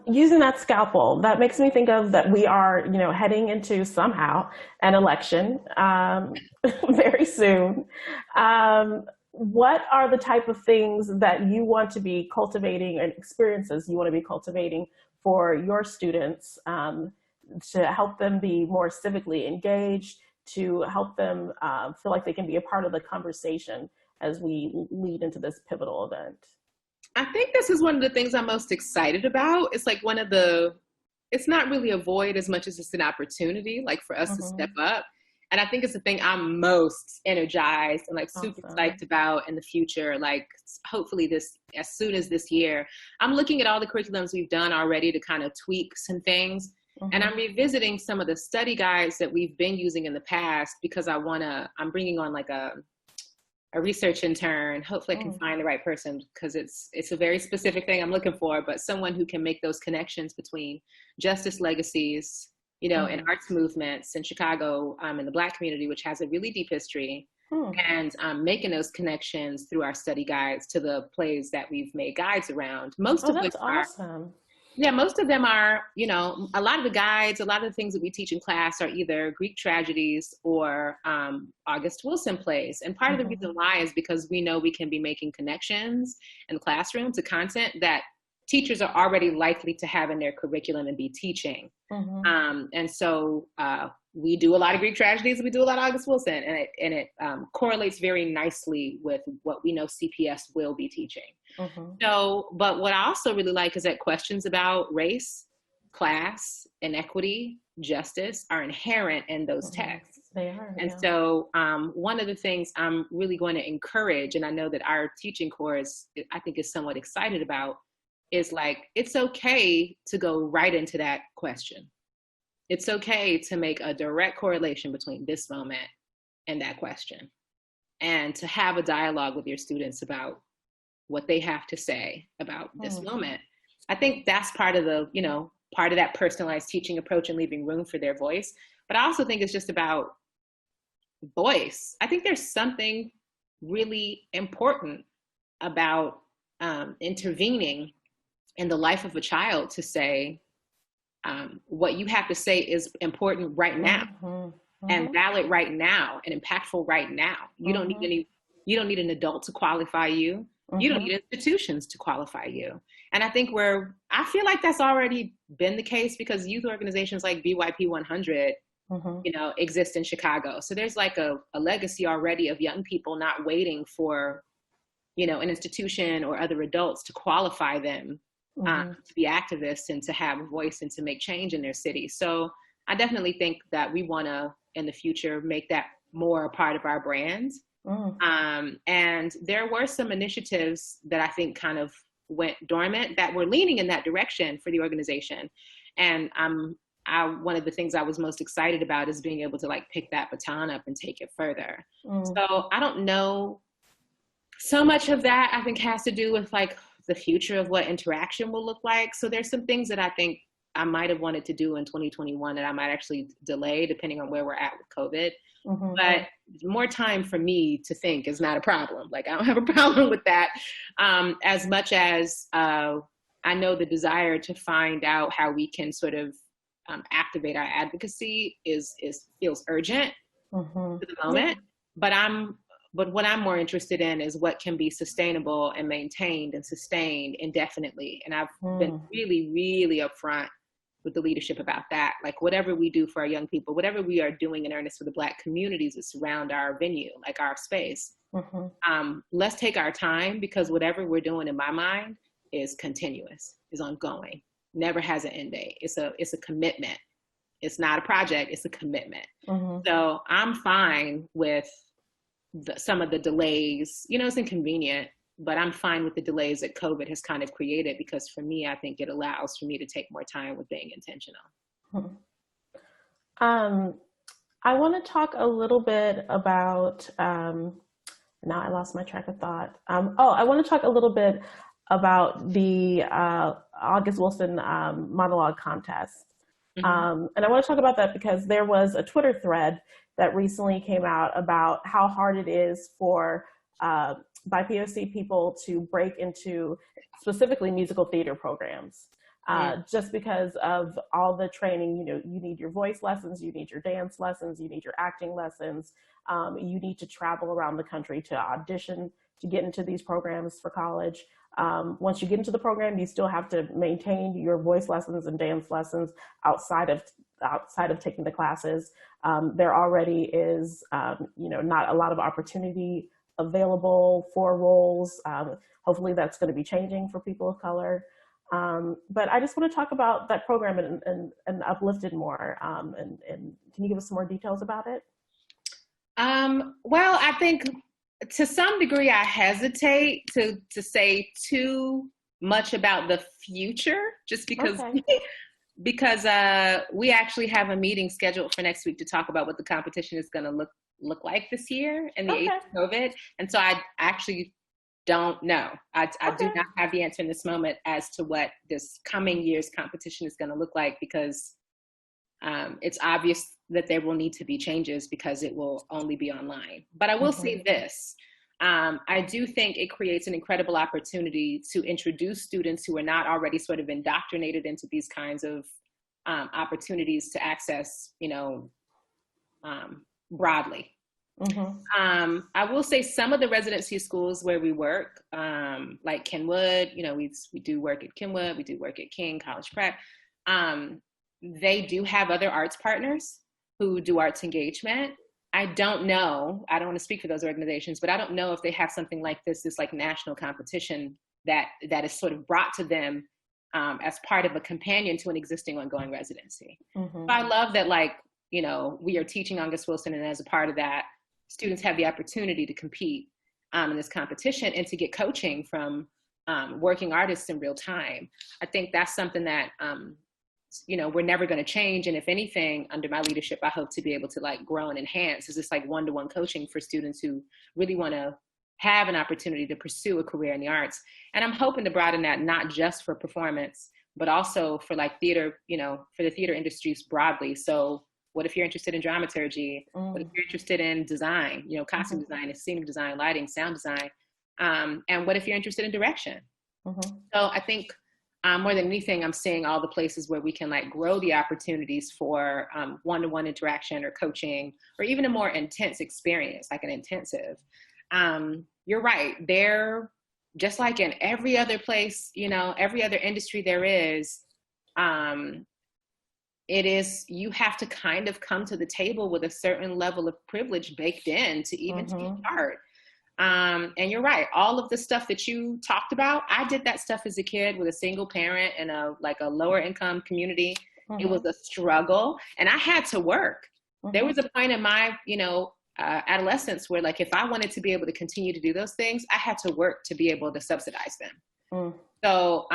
Using that scalpel, that makes me think of that we are, heading into somehow an election very soon. What are the type of things that you want to be cultivating and experiences you want to be cultivating for your students to help them be more civically engaged, to help them feel like they can be a part of the conversation as we lead into this pivotal event? I think this is one of the things I'm most excited about. It's like it's not really a void as much as it's an opportunity, like for us to step up. And I think it's the thing I'm most energized and like super Awesome. psyched about in the future. Like hopefully as soon as this year, I'm looking at all the curriculums we've done already to kind of tweak some things. And I'm revisiting some of the study guides that we've been using in the past because I'm bringing on like a research intern. Hopefully I can find the right person because it's a very specific thing I'm looking for, but someone who can make those connections between justice legacies, and arts movements in Chicago, in the Black community, which has a really deep history, and making those connections through our study guides to the plays that we've made guides around. Most of which are awesome. Yeah, most of them are, a lot of the guides, a lot of the things that we teach in class are either Greek tragedies or August Wilson plays. And part of the reason why is because we know we can be making connections in the classroom to content that teachers are already likely to have in their curriculum and be teaching. And so we do a lot of Greek tragedies, and we do a lot of August Wilson, and it correlates very nicely with what we know CPS will be teaching. So, but what I also really like is that questions about race, class, inequity, justice are inherent in those texts. They are. And so one of the things I'm really going to encourage, and I know that our teaching course, I think, is somewhat excited about, is like, it's okay to go right into that question. It's okay to make a direct correlation between this moment and that question, and to have a dialogue with your students about what they have to say about this moment. I think that's part of that personalized teaching approach and leaving room for their voice. But I also think it's just about voice. I think there's something really important about intervening in the life of a child to say, what you have to say is important right now, and valid right now, and impactful right now. You don't need an adult to qualify you. You don't need institutions to qualify you. And I think I feel like that's already been the case because youth organizations like BYP 100, exist in Chicago. So there's like a legacy already of young people not waiting for, an institution or other adults to qualify them to be activists and to have a voice and to make change in their city. So I definitely think that we want to, in the future, make that more a part of our brand. And there were some initiatives that I think kind of went dormant that were leaning in that direction for the organization. And one of the things I was most excited about is being able to like pick that baton up and take it further. So I don't know. So much of that I think has to do with like the future of what interaction will look like. So there's some things that I think I might have wanted to do in 2021 that I might actually delay depending on where we're at with COVID. But more time for me to think is not a problem. Like I don't have a problem with that, as much as I know the desire to find out how we can sort of activate our advocacy feels urgent to the moment. But what I'm more interested in is what can be sustainable and maintained and sustained indefinitely. And I've been really, really upfront with the leadership about that. Like whatever we do for our young people, whatever we are doing in earnest for the Black communities that surround our venue, like our space, let's take our time, because whatever we're doing in my mind is continuous, is ongoing, never has an end date. It's a commitment. It's not a project, it's a commitment. So I'm fine with some of the delays. It's inconvenient, but I'm fine with the delays that COVID has kind of created, because for me, I think it allows for me to take more time with being intentional. I want to talk a little bit about, now I lost my track of thought. I want to talk a little bit about the August Wilson monologue contest. And I want to talk about that because there was a Twitter thread that recently came out about how hard it is for BIPOC people to break into specifically musical theater programs. Just because of all the training, you need your voice lessons, you need your dance lessons, you need your acting lessons, you need to travel around the country to audition to get into these programs for college. Once you get into the program, you still have to maintain your voice lessons and dance lessons outside of taking the classes. There already is, not a lot of opportunity available for roles. Hopefully that's going to be changing for people of color. But I just want to talk about that program and uplift it more. And can you give us some more details about it? Well, I think to some degree I hesitate to say too much about the future, just because Okay. because we actually have a meeting scheduled for next week to talk about what the competition is going to look like this year in the age Okay. of COVID. And so I actually don't know. I do Okay. not have the answer in this moment as to what this coming year's competition is going to look like, because it's obvious that there will need to be changes because it will only be online. But I will say this. I do think it creates an incredible opportunity to introduce students who are not already sort of indoctrinated into these kinds of opportunities to access, broadly. I will say some of the residency schools where we work, like Kenwood, we do work at Kenwood, we do work at King College Prep. They do have other arts partners who do arts engagement. I don't want to speak for those organizations, but I don't know if they have something like this like national competition that is sort of brought to them as part of a companion to an existing ongoing residency. So I love that, we are teaching August Wilson, and as a part of that, students have the opportunity to compete in this competition and to get coaching from working artists in real time. I think that's something that we're never going to change. And if anything, under my leadership, I hope to be able to grow and enhance. Is this one-to-one coaching for students who really want to have an opportunity to pursue a career in the arts. And I'm hoping to broaden that not just for performance, but also for theater, for the theater industries broadly. So what if you're interested in dramaturgy? What if you're interested in design, costume design, scenic design, lighting, sound design? And what if you're interested in direction? So I think more than anything, I'm seeing all the places where we can grow the opportunities for one-to-one interaction or coaching, or even a more intense experience, like an intensive. You're right. There, just like in every other place, every other industry there is, you have to kind of come to the table with a certain level of privilege baked in to even take part. And you're right. All of the stuff that you talked about, I did that stuff as a kid with a single parent in a lower income community. It was a struggle, and I had to work. There was a point in my, adolescence where if I wanted to be able to continue to do those things, I had to work to be able to subsidize them. So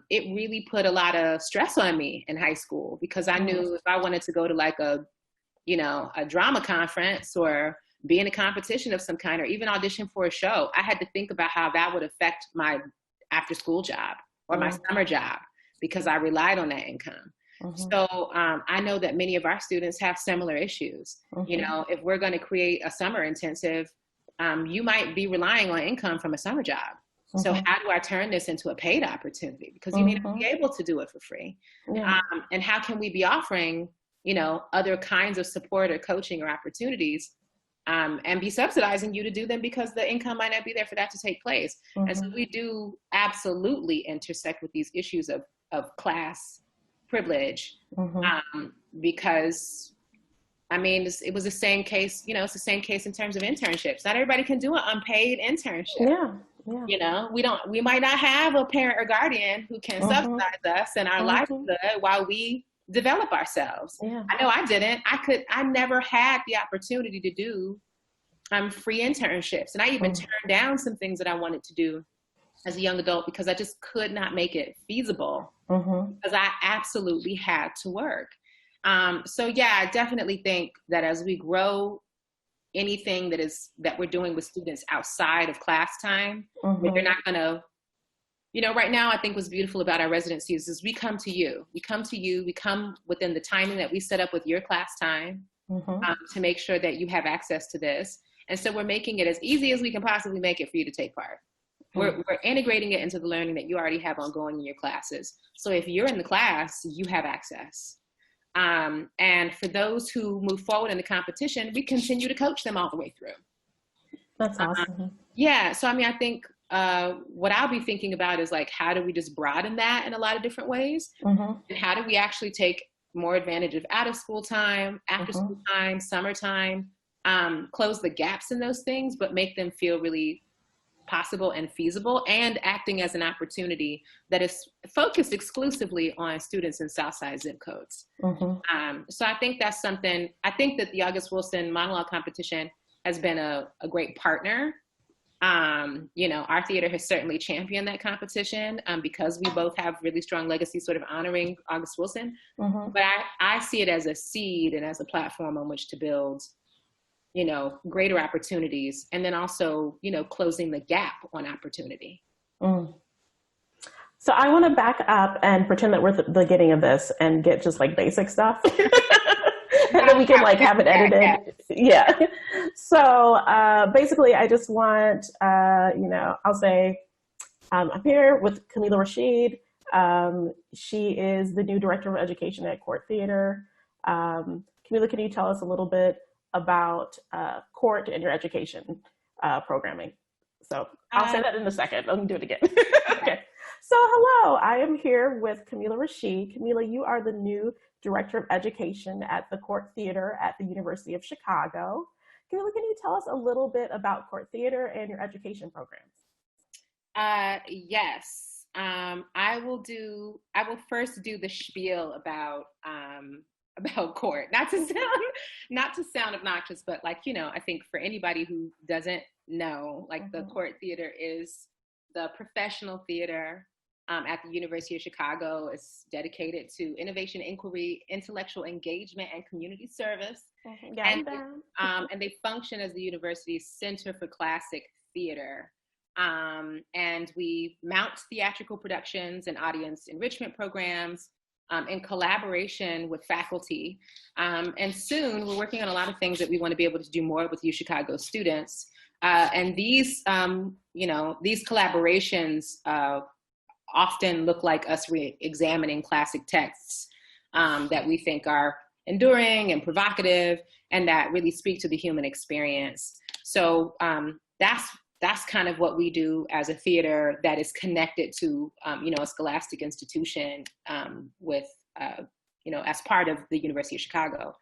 it really put a lot of stress on me in high school, because I knew if I wanted to go to a drama conference or be in a competition of some kind, or even audition for a show, I had to think about how that would affect my after school job or my summer job, because I relied on that income. So I know that many of our students have similar issues. If we're going to create a summer intensive, you might be relying on income from a summer job. So how do I turn this into a paid opportunity? Because you need to be able to do it for free. And how can we be offering, other kinds of support or coaching or opportunities, and be subsidizing you to do them, because the income might not be there for that to take place. And so we do absolutely intersect with these issues of class privilege, because it was the same case, it's the same case in terms of internships. Not everybody can do an unpaid internship. We might not have a parent or guardian who can subsidize us and our livelihood while we develop ourselves. I know I didn't. I never had the opportunity to do free internships. And I even turned down some things that I wanted to do as a young adult because I just could not make it feasible, because I absolutely had to work. So yeah, I definitely think that as we grow anything that we're doing with students outside of class time, they're not going to, right now, I think what's beautiful about our residencies is we come to you. We come within the timing that we set up with your class time, to make sure that you have access to this. And so we're making it as easy as we can possibly make it for you to take part. We're integrating it into the learning that you already have ongoing in your classes. So if you're in the class, you have access. And for those who move forward in the competition, we continue to coach them all the way through. That's awesome. Yeah. So, I think what I'll be thinking about is how do we just broaden that in a lot of different ways? And how do we actually take more advantage of out of school time, after school time, summertime, close the gaps in those things, but make them feel really possible and feasible, and acting as an opportunity that is focused exclusively on students in Southside zip codes. So I think that's something. I think that the August Wilson monologue competition has been a great partner. Our theater has certainly championed that competition because we both have really strong legacy sort of honoring August Wilson. But I see it as a seed and as a platform on which to build, greater opportunities, and then also, closing the gap on opportunity. So I want to back up and pretend that we're at the beginning of this and get just like basic stuff. And then we can like have it edited. Yeah. So basically I just want, I'll say I'm here with Kamilah Rashied. She is the new director of education at Court Theater. Kamilah, can you tell us a little bit about Court and your education programming? So I'll say that in a second. Let me do it again. Okay. So hello, I am here with Kamilah Rashied. Kamilah, you are the new Director of Education at the Court Theater at the University of Chicago. Kamilah, can you tell us a little bit about Court Theater and your education programs? Yes. I will first do the spiel about Court. Not to sound obnoxious, but I think for anybody who doesn't know, the Court Theater is the professional theater at the University of Chicago. Is dedicated to innovation, inquiry, intellectual engagement, and community service. And they function as the university's Center for Classic Theater. And we mount theatrical productions and audience enrichment programs in collaboration with faculty. And soon we're working on a lot of things that we want to be able to do more with U Chicago students. And these collaborations often look like us re-examining classic texts that we think are enduring and provocative and that really speak to the human experience. So that's kind of what we do as a theater that is connected to, a scholastic institution with, as part of the University of Chicago.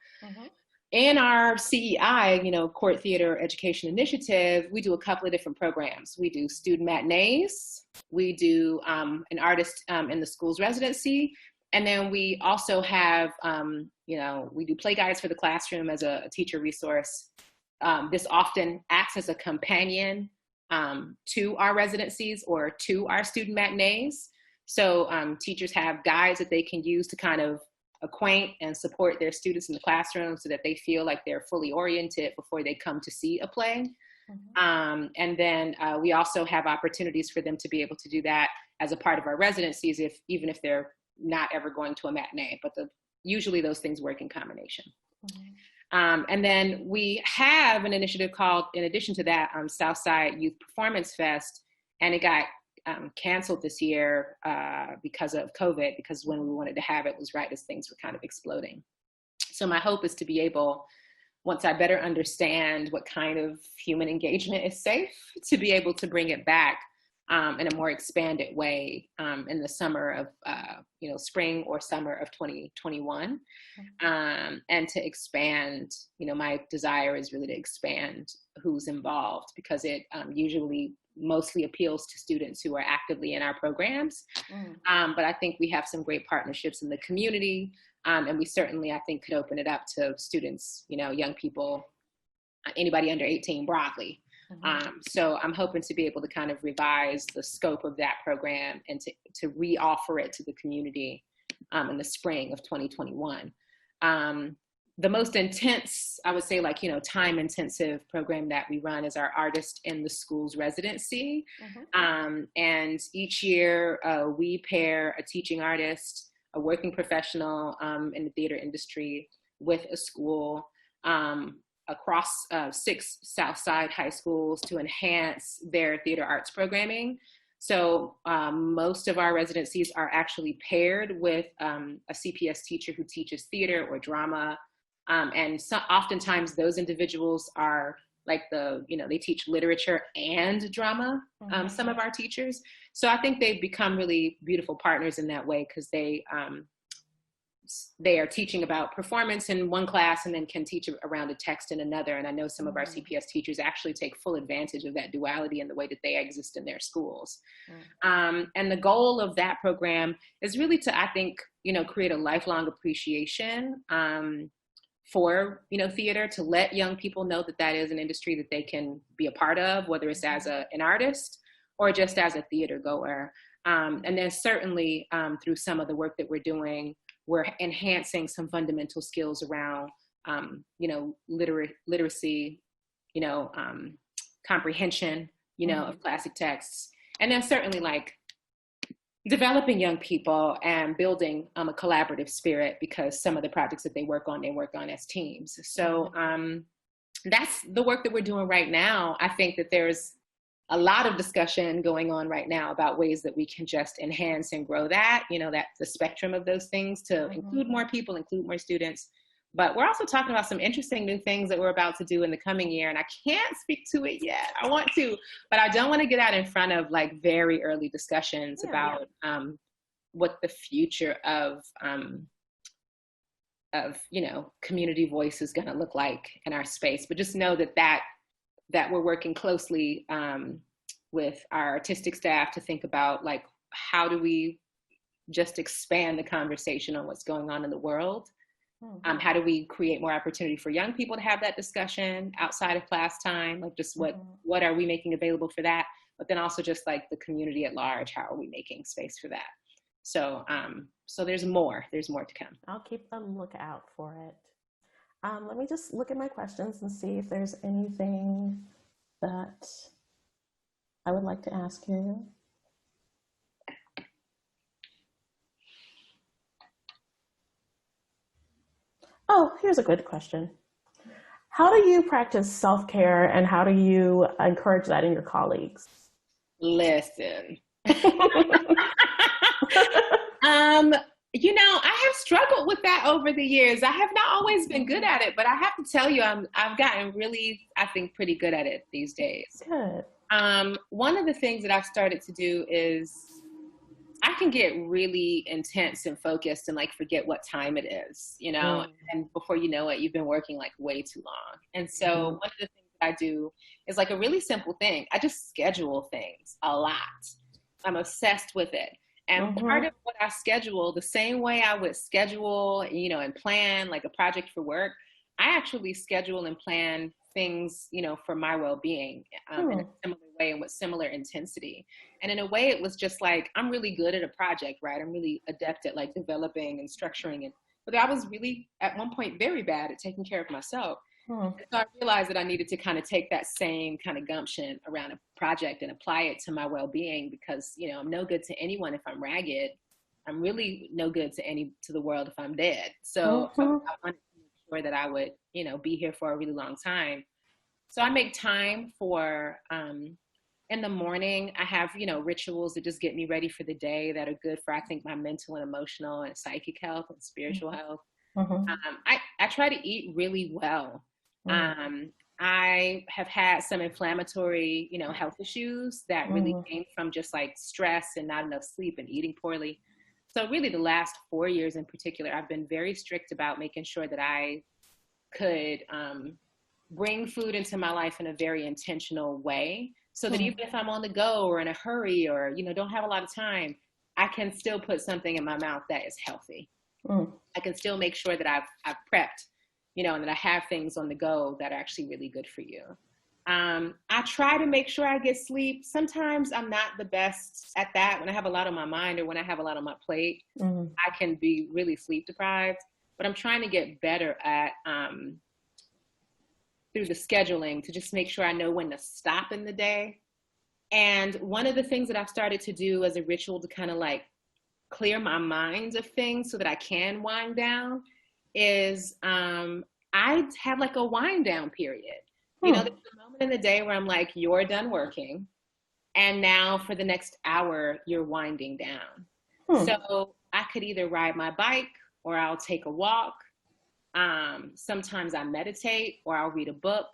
In our CEI, Court Theater Education Initiative, we do a couple of different programs. We do student matinees, we do an artist in the school's residency, and then we also have, we do play guides for the classroom as a teacher resource. This often acts as a companion to our residencies or to our student matinees. So teachers have guides that they can use to kind of acquaint and support their students in the classroom so that they feel like they're fully oriented before they come to see a play. And then we also have opportunities for them to be able to do that as a part of our residencies, even if they're not ever going to a matinee, but usually those things work in combination. And then we have an initiative called, in addition to that, Southside Youth Performance Fest, and it got canceled this year because of COVID, because when we wanted to have it was right as things were kind of exploding. So my hope is to be able, once I better understand what kind of human engagement is safe, to be able to bring it back in a more expanded way in the summer of, spring or summer of 2021. And to expand, my desire is really to expand who's involved, because it usually mostly appeals to students who are actively in our programs. But I think we have some great partnerships in the community. And we certainly, I think, could open it up to students, young people, anybody under 18 broadly. So I'm hoping to be able to kind of revise the scope of that program and to re-offer it to the community in the spring of 2021. The most intense, I would say, time-intensive program that we run is our Artist in the Schools residency. And each year we pair a teaching artist, a working professional in the theater industry with a school across 6 Southside high schools to enhance their theater arts programming. So most of our residencies are actually paired with a CPS teacher who teaches theater or drama. And so oftentimes those individuals are they teach literature and drama, some of our teachers. So I think they've become really beautiful partners in that way, because they are teaching about performance in one class and then can teach around a text in another. And I know some of our CPS teachers actually take full advantage of that duality in the way that they exist in their schools. And the goal of that program is really to, I think, create a lifelong appreciation for, theater, to let young people know that that is an industry that they can be a part of, whether it's as an artist or just as a theater goer. And then certainly through some of the work that we're doing, we're enhancing some fundamental skills around, literacy, comprehension, of classic texts. And then certainly like developing young people and building a collaborative spirit, because some of the projects that they work on as teams. So that's the work that we're doing right now. I think that there's a lot of discussion going on right now about ways that we can just enhance and grow that, that the spectrum of those things to include more people, include more students. But we're also talking about some interesting new things that we're about to do in the coming year. And I can't speak to it yet. I want to, but I don't want to get out in front of like very early discussions about what the future of community voice is going to look like in our space. But just know that we're working closely with our artistic staff to think about like, how do we just expand the conversation on what's going on in the world? How do we create more opportunity for young people to have that discussion outside of class time? Like just what are we making available for that? But then also just like the community at large, how are we making space for that? So there's more to come. I'll keep a lookout for it. Let me just look at my questions and see if there's anything that I would like to ask you. Oh, here's a good question. How do you practice self-care and how do you encourage that in your colleagues? Listen. I have struggled with that over the years. I have not always been good at it, but I have to tell you, I've gotten really, I think, pretty good at it these days. Good. One of the things that I've started to do is I can get really intense and focused and like forget what time it is, and before you know it, you've been working like way too long. And so one of the things that I do is like a really simple thing. I just schedule things a lot. I'm obsessed with it. And part of what I schedule, the same way I would schedule, and plan like a project for work, I actually schedule and plan things, for my well-being in a similar way and with similar intensity. And in a way, it was just like, I'm really good at a project, right? I'm really adept at like developing and structuring it. But I was really, at one point, very bad at taking care of myself. And so I realized that I needed to kind of take that same kind of gumption around a project and apply it to my well-being, because, I'm no good to anyone if I'm ragged. I'm really no good to the world if I'm dead. So I wanted to make sure that I would, be here for a really long time. So I make time for, in the morning, I have, rituals that just get me ready for the day that are good for, I think, my mental and emotional and psychic health and spiritual health. I try to eat really well. I have had some inflammatory, health issues that really came from just like stress and not enough sleep and eating poorly. So really the last 4 years in particular, I've been very strict about making sure that I could bring food into my life in a very intentional way, so that even if I'm on the go or in a hurry or, don't have a lot of time, I can still put something in my mouth that is healthy. I can still make sure that I've prepped, and that I have things on the go that are actually really good for you. I try to make sure I get sleep. Sometimes I'm not the best at that. When I have a lot on my mind or when I have a lot on my plate, I can be really sleep deprived. But I'm trying to get better at, through the scheduling, to just make sure I know when to stop in the day. And one of the things that I've started to do as a ritual to kind of like clear my mind of things so that I can wind down is I have like a wind down period. There's a moment in the day where I'm like, you're done working, and now for the next hour, you're winding down. So I could either ride my bike or I'll take a walk. Sometimes I meditate or I'll read a book.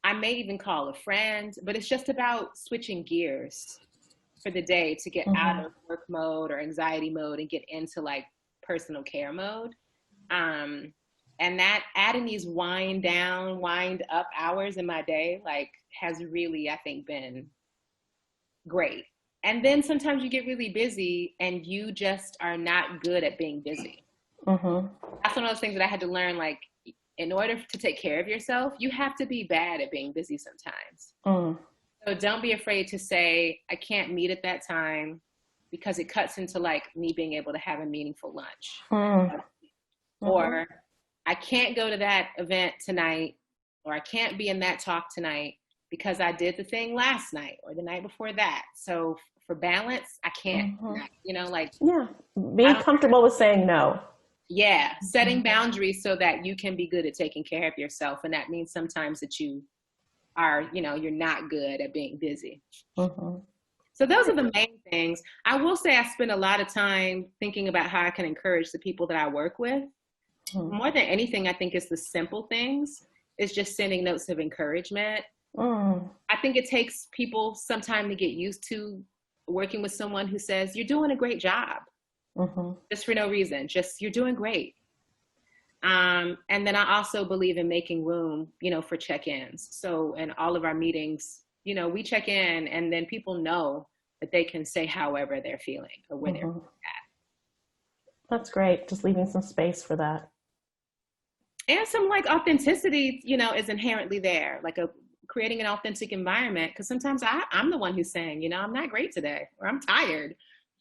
I may even call a friend, but it's just about switching gears for the day to get out of work mode or anxiety mode and get into like personal care mode. And that adding these wind down, wind up hours in my day, like has really, I think, been great. And then sometimes you get really busy and you just are not good at being busy. That's one of those things that I had to learn, like in order to take care of yourself, you have to be bad at being busy sometimes. So don't be afraid to say, I can't meet at that time, because it cuts into like me being able to have a meaningful lunch. Or I can't go to that event tonight, or I can't be in that talk tonight because I did the thing last night or the night before that. So for balance, I can't, you know, like. Yeah, being comfortable with saying no. Yeah, setting boundaries so that you can be good at taking care of yourself. And that means sometimes that you are, you know, you're not good at being busy. So those are the main things. I will say I spend a lot of time thinking about how I can encourage the people that I work with. More than anything, I think it's the simple things. It's just sending notes of encouragement. I think it takes people some time to get used to working with someone who says, you're doing a great job. Just for no reason, just you're doing great. And then I also believe in making room, you know, for check-ins. So in all of our meetings, you know, we check in, and then people know that they can say however they're feeling or where they're at. That's great. Just leaving some space for that. And some like authenticity, you know, is inherently there, like creating an authentic environment. Because sometimes I'm the one who's saying, you know, I'm not great today, or I'm tired,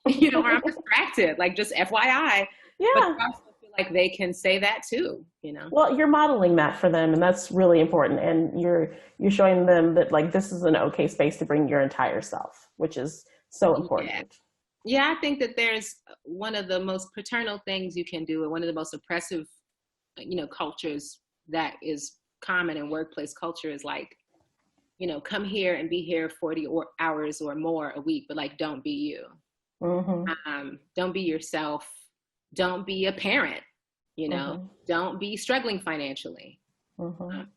you know, or I'm distracted, like just FYI. Yeah. But I also feel like they can say that too, you know. Well, you're modeling that for them, and that's really important. And you're showing them that like this is an okay space to bring your entire self, which is so important. Yeah, I think that there's one of the most paternal things you can do, and one of the most oppressive, you know, cultures that is common in workplace culture is like, you know, come here and be here 40 hours or more a week, but like, don't be you. Don't be yourself. Don't be a parent, you know, don't be struggling financially.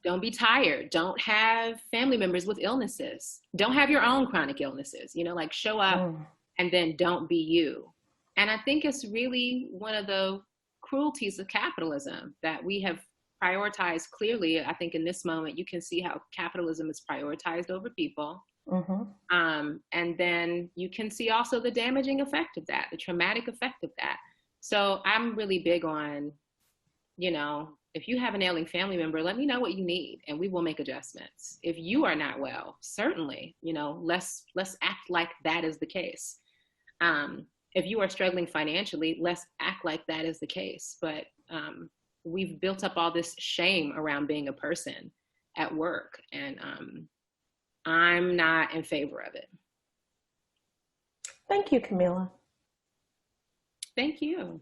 Don't be tired. Don't have family members with illnesses. Don't have your own chronic illnesses, you know, like show up and then don't be you. And I think it's really one of the cruelties of capitalism that we have prioritized clearly. I think in this moment, you can see how capitalism is prioritized over people. And then you can see also the damaging effect of that, the traumatic effect of that. So I'm really big on, you know, if you have an ailing family member, let me know what you need and we will make adjustments. If you are not well, certainly, you know, let's act like that is the case. If you are struggling financially, let's act like that is the case. But we've built up all this shame around being a person at work, and I'm not in favor of it. Thank you, Kamilah. Thank you.